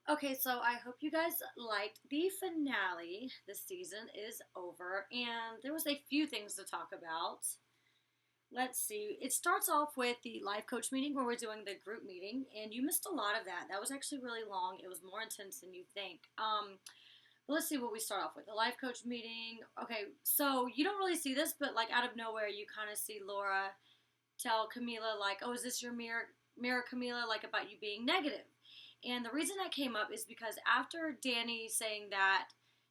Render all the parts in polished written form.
Okay, so I hope you guys liked the finale. This season is over, and there was a few things to talk about. Let's see. It starts off with the life coach meeting where we're doing the group meeting, and you missed a lot of that. That was actually really long. It was more intense than you think. But let's see what we start off with. The life coach meeting. Okay, so you don't really see this, but like out of nowhere, you kind of see Laura tell Camila like, "Oh, is this your mirror, Camila? Like about you being negative." And the reason that came up is because after Danny saying that,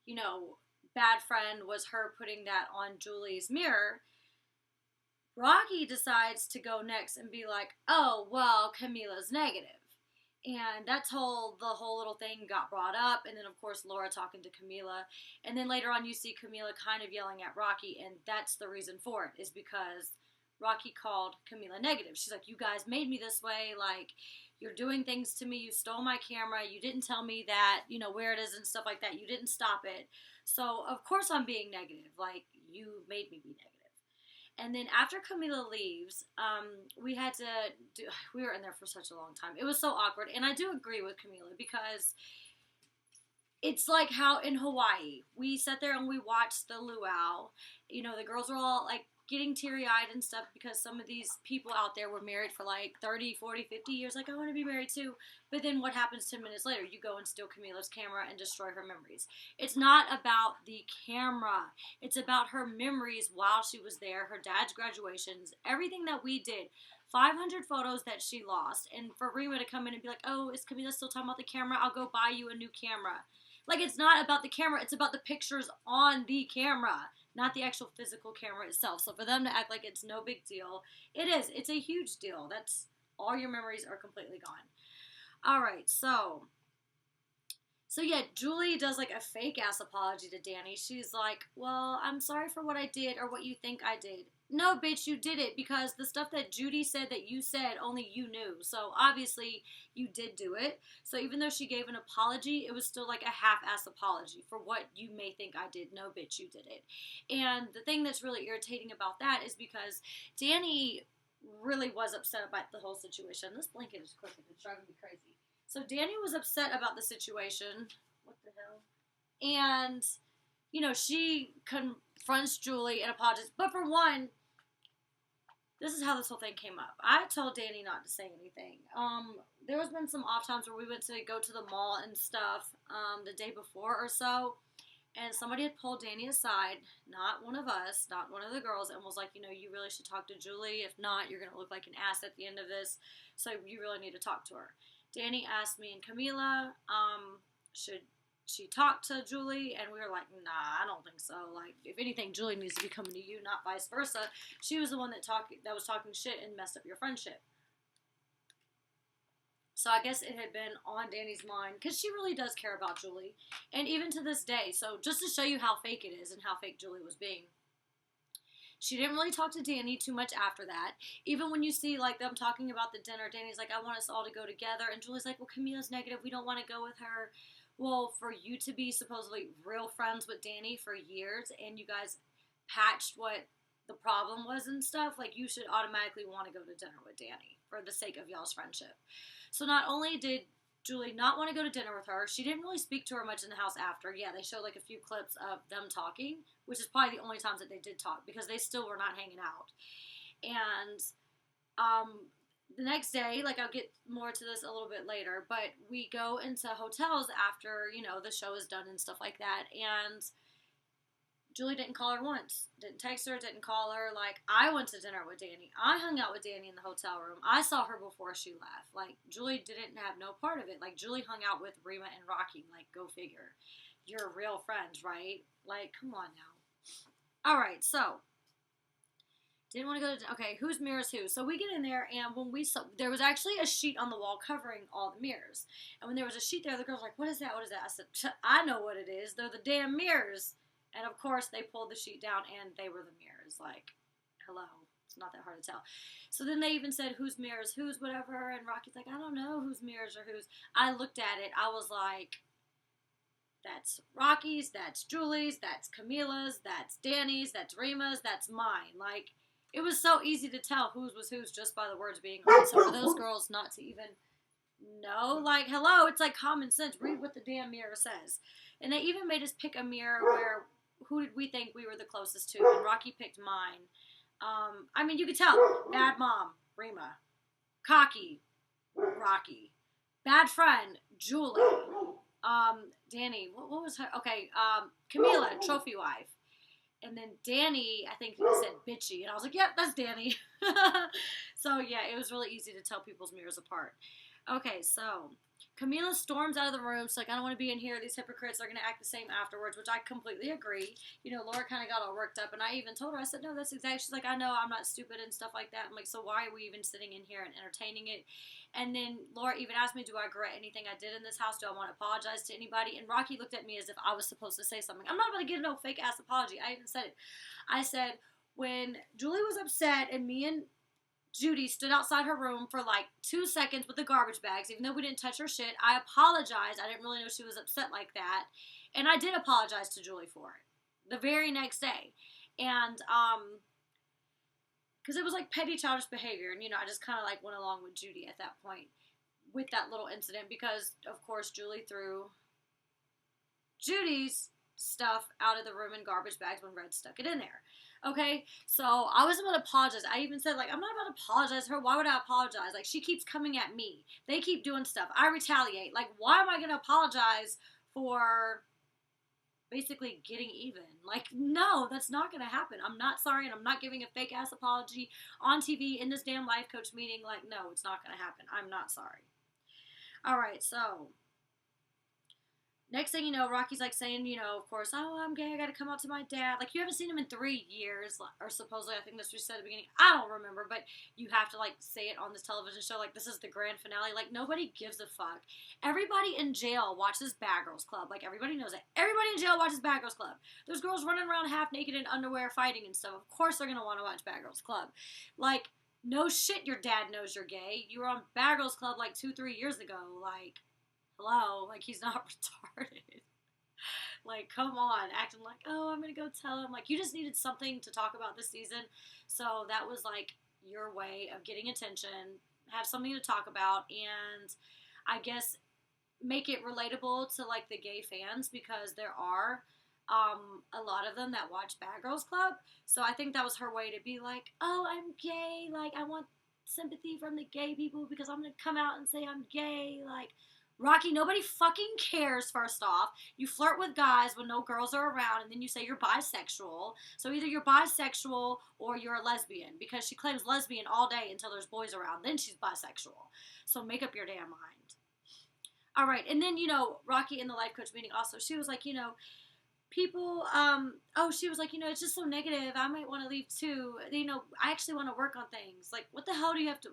you know, bad friend was her putting that on Julie's mirror, Rocky decides to go next and be like, "Oh, well, Camila's negative." And the whole little thing got brought up, and then of course Laura talking to Camila, and then later on you see Camila kind of yelling at Rocky, and that's the reason for it is because Rocky called Camila negative. She's like, "You guys made me this way. Like, you're doing things to me. You stole my camera. You didn't tell me that, where it is and stuff like that. You didn't stop it. So, of course, I'm being negative. Like, you made me be negative." And then after Camila leaves, we had to we were in there for such a long time. It was so awkward. And I do agree with Camila because it's like how in Hawaii we sat there and we watched the luau. The girls were all like getting teary-eyed and stuff because some of these people out there were married for like 30, 40, 50 years. Like, I want to be married too. But then what happens 10 minutes later? You go and steal Camila's camera and destroy her memories. It's not about the camera. It's about her memories while she was there, her dad's graduations, everything that we did. 500 photos that she lost. And for Rima to come in and be like, "Oh, is Camila still talking about the camera? I'll go buy you a new camera." Like, it's not about the camera, it's about the pictures on the camera, not the actual physical camera itself. So for them to act like it's no big deal, it is. It's a huge deal. That's all your memories are completely gone. All right, so yeah, Julie does like a fake ass apology to Danny. She's like, "Well, I'm sorry for what I did or what you think I did." No, bitch, you did it because the stuff that Judy said that you said, only you knew. So obviously you did do it. So even though she gave an apology, it was still like a half-ass apology for what you may think I did. No, bitch, you did it. And the thing that's really irritating about that is because Danny really was upset about the whole situation. This blanket is crooked. It's driving me crazy. So Danny was upset about the situation. What the hell? And, she confronts Julie and apologizes. But for one, this is how this whole thing came up. I told Danny not to say anything. There has been some off times where we went to go to the mall and stuff the day before or so. And somebody had pulled Danny aside, not one of us, not one of the girls, and was like, "You really should talk to Julie. If not, you're going to look like an ass at the end of this. So you really need to talk to her." Danny asked me and Camila, should she talk to Julie? And we were like, "Nah, I don't think so. Like, if anything, Julie needs to be coming to you, not vice versa. She was the one that was talking shit and messed up your friendship." So I guess it had been on Danny's mind because she really does care about Julie. And even to this day, so just to show you how fake it is and how fake Julie was being, she didn't really talk to Danny too much after that. Even when you see like them talking about the dinner, Danny's like, "I want us all to go together." And Julie's like, "Well, Camila's negative. We don't want to go with her." Well, for you to be supposedly real friends with Danny for years and you guys patched what the problem was and stuff, like you should automatically want to go to dinner with Danny for the sake of y'all's friendship. So not only did Julie not want to go to dinner with her, she didn't really speak to her much in the house after. Yeah, they showed like a few clips of them talking, which is probably the only times that they did talk because they still were not hanging out. And the next day, like I'll get more to this a little bit later, but we go into hotels after, the show is done and stuff like that. And Julie didn't call her once. Didn't text her, didn't call her. Like, I went to dinner with Danny. I hung out with Danny in the hotel room. I saw her before she left. Like, Julie didn't have no part of it. Like, Julie hung out with Rima and Rocky. Like, go figure. You're real friends, right? Like, come on now. All right, so didn't want to go to. Okay, whose mirrors who? So we get in there, and when we saw, there was actually a sheet on the wall covering all the mirrors. And when there was a sheet there, the girls were like, "What is that? What is that?" I said, "I know what it is. They're the damn mirrors." And of course, they pulled the sheet down, and they were the mirrors. Like, hello, it's not that hard to tell. So then they even said, "Whose mirrors, whose whatever?" And Rocky's like, "I don't know whose mirrors are whose." I looked at it. I was like, that's Rocky's, that's Julie's, that's Camila's, that's Danny's, that's Rima's, that's mine. Like, it was so easy to tell whose was whose just by the words being on. So for those girls not to even No, like, hello, it's like common sense. Read what the damn mirror says. And they even made us pick a mirror where who did we think we were the closest to, and Rocky picked mine. I mean, you could tell. Bad mom, Rima. Cocky, Rocky. Bad friend, Julie. Danny, what was her? Okay, Camila, trophy wife. And then Danny, I think he said bitchy, and I was like, yep, that's Danny. So yeah, it was really easy to tell people's mirrors apart. Okay, so Camila storms out of the room. She's like, I don't want to be in here. These hypocrites are going to act the same afterwards, which I completely agree. You know, Laura kind of got all worked up, and I even told her, I said, no, that's exactly. She's like, I know, I'm not stupid and stuff like that. I'm like, so why are we even sitting in here and entertaining it? And then Laura even asked me, do I regret anything I did in this house? Do I want to apologize to anybody? And Rocky looked at me as if I was supposed to say something. I'm not about to give no fake ass apology. I even said it. I said, when Julie was upset and me and Judy stood outside her room for like 2 seconds with the garbage bags, even though we didn't touch her shit, I apologized. I didn't really know she was upset like that. And I did apologize to Julie for it the very next day. And, because it was like petty childish behavior. And, you know, I just kind of like went along with Judy at that point with that little incident because, of course, Julie threw Judy's stuff out of the room in garbage bags when Red stuck it in there. Okay, so I wasn't about to apologize. I even said, like, I'm not about to apologize to her. Why would I apologize? Like, she keeps coming at me. They keep doing stuff. I retaliate. Like, why am I going to apologize for basically getting even? Like, no, that's not going to happen. I'm not sorry, and I'm not giving a fake-ass apology on TV in this damn life coach meeting. Like, no, it's not going to happen. I'm not sorry. All right, so next thing you know, Rocky's like saying, you know, of course, oh, I'm gay, I gotta come out to my dad. Like, you haven't seen him in 3 years, or supposedly, I think that's what you said at the beginning. I don't remember, but you have to, like, say it on this television show. Like, this is the grand finale. Like, nobody gives a fuck. Everybody in jail watches Bad Girls Club. Like, everybody knows it. Everybody in jail watches Bad Girls Club. There's girls running around half naked in underwear fighting and stuff. Of course they're gonna want to watch Bad Girls Club. Like, no shit your dad knows you're gay. You were on Bad Girls Club, like, 2-3 years ago. Like, hello? Like, he's not retarded. Like, come on, acting like, oh, I'm gonna go tell him. Like, you just needed something to talk about this season, so that was like your way of getting attention, have something to talk about, and I guess make it relatable to like the gay fans because there are a lot of them that watch Bad Girls Club. So I think that was her way to be like, oh, I'm gay. Like, I want sympathy from the gay people because I'm gonna come out and say I'm gay. Like, Rocky, nobody fucking cares, first off. You flirt with guys when no girls are around, and then you say you're bisexual. So either you're bisexual or you're a lesbian, because she claims lesbian all day until there's boys around. Then she's bisexual. So make up your damn mind. All right, and then, you know, Rocky in the life coach meeting also, she was like, you know, people, she was like, you know, it's just so negative. I might want to leave too. You know, I actually want to work on things. Like, what the hell do you have to,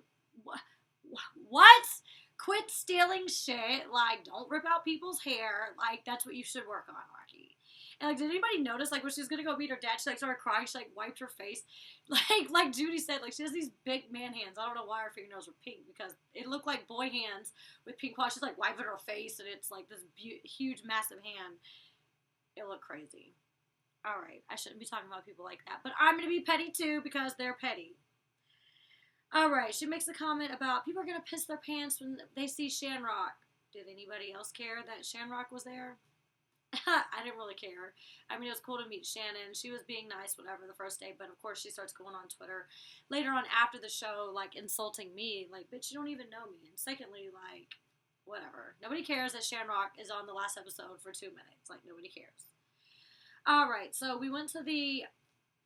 what? Quit stealing shit. Like, don't rip out people's hair. Like, that's what you should work on, Rocky. And, like, did anybody notice, like, when she was gonna go meet her dad, she, like, started crying. She, like, wiped her face. Like Judy said, like, she has these big man hands. I don't know why her fingernails were pink, because it looked like boy hands with pink paws. She's, like, wiping her face, and it's, like, this huge, massive hand. It looked crazy. All right, I shouldn't be talking about people like that, but I'm gonna be petty, too, because they're petty. Alright, she makes a comment about people are going to piss their pants when they see Shamrock. Did anybody else care that Shamrock was there? I didn't really care. I mean, it was cool to meet Shannon. She was being nice, whatever, the first day, but of course she starts going on Twitter later on after the show, like, insulting me. Like, bitch, you don't even know me. And secondly, like, whatever. Nobody cares that Shamrock is on the last episode for 2 minutes. Like, nobody cares. Alright, so we went to the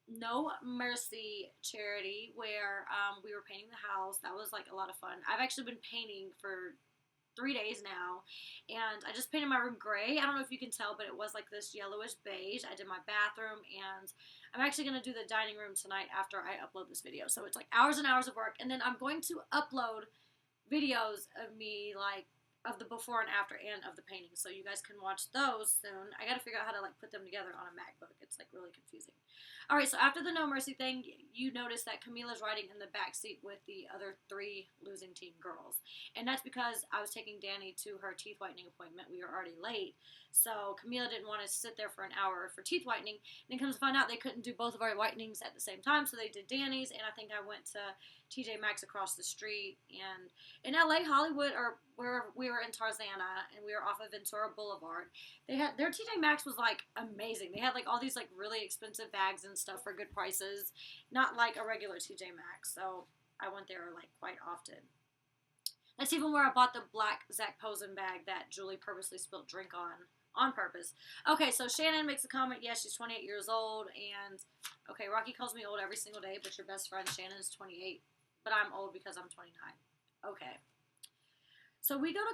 No Mercy charity where we were painting the house. That was like a lot of fun. I've actually been painting for 3 days now, and I just painted my room gray. I don't know if you can tell, but it was like this yellowish beige. I did my bathroom, and I'm actually going to do the dining room tonight after I upload this video. So it's like hours and hours of work, and then I'm going to upload videos of me, like, of the before and after and of the painting, so you guys can watch those soon. I gotta figure out how to, like, put them together on a MacBook. It's, like, really confusing. Alright, so after the No Mercy thing, you notice that Camila's riding in the back seat with the other 3 losing team girls. And that's because I was taking Danny to her teeth whitening appointment. We were already late. So Camila didn't want to sit there for an hour for teeth whitening. And then comes to find out they couldn't do both of our whitenings at the same time, so they did Danny's, and I think I went to TJ Maxx across the street. And in LA, Hollywood, or where we were in Tarzana, and we were off of Ventura Boulevard, they had their TJ Maxx was like amazing. They had like all these like really expensive bags and stuff for good prices, not like a regular TJ Maxx. So I went there like quite often. That's even where I bought the black Zach Posen bag that Julie purposely spilled drink on purpose. Okay, so Shannon makes a comment. Yes, she's 28 years old, and okay, Rocky calls me old every single day, but your best friend Shannon is 28, but I'm old because I'm 29. Okay, so we go to